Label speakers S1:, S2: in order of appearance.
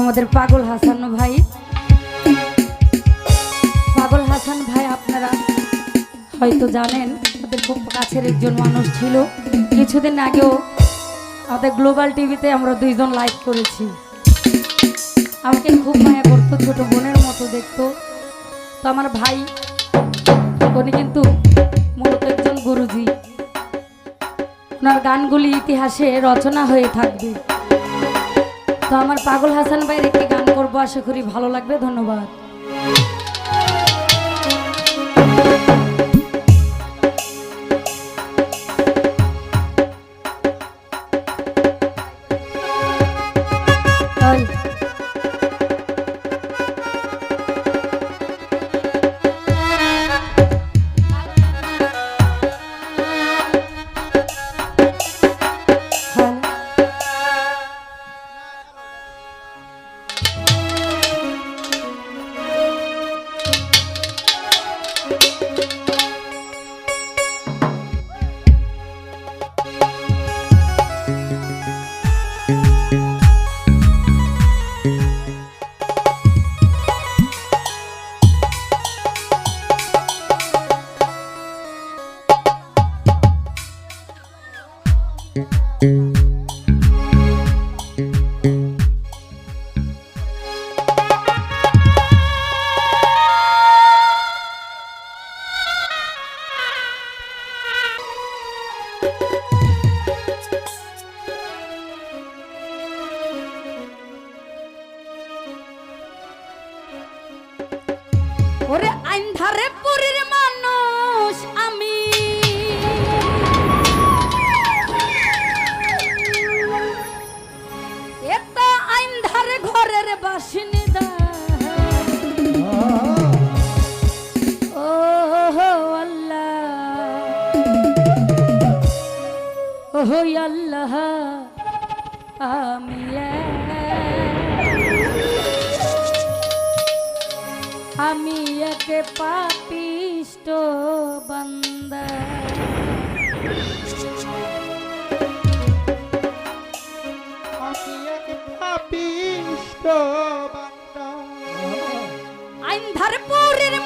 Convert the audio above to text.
S1: আমাদের পাগল হাসান ভাই। পাগল হাসান ভাই আপনারা হয়তো জানেন, আমাদের খুব কাছের একজন মানুষ ছিল। কিছুদিন আগেও আমাদের গ্লোবাল টিভিতে আমরা দুইজন লাইভ করেছি। আমাকে খুব মায়া করতো, ছোট বোনের মতো দেখতো। তো আমার ভাই উনি কিন্তু মূলত একজন গুরুজি, ওনার গানগুলি ইতিহাসে রচনা হয়ে থাকবে। তো আমার পাগল হাসান ভাইয়ের একটি গান করবো, আশা করি ভালো লাগবে। ধন্যবাদ। ওরে আন্ধারে পুরীর মানুষ আমি, এত আন্ধারে ঘরের বাসিনী দা। ও আল্লাহ, ও আল্লাহ, আমি এক পাপিষ্ট বান্দা।
S2: পাপিষ্ট বান্দা
S1: আন্ধার পুরীর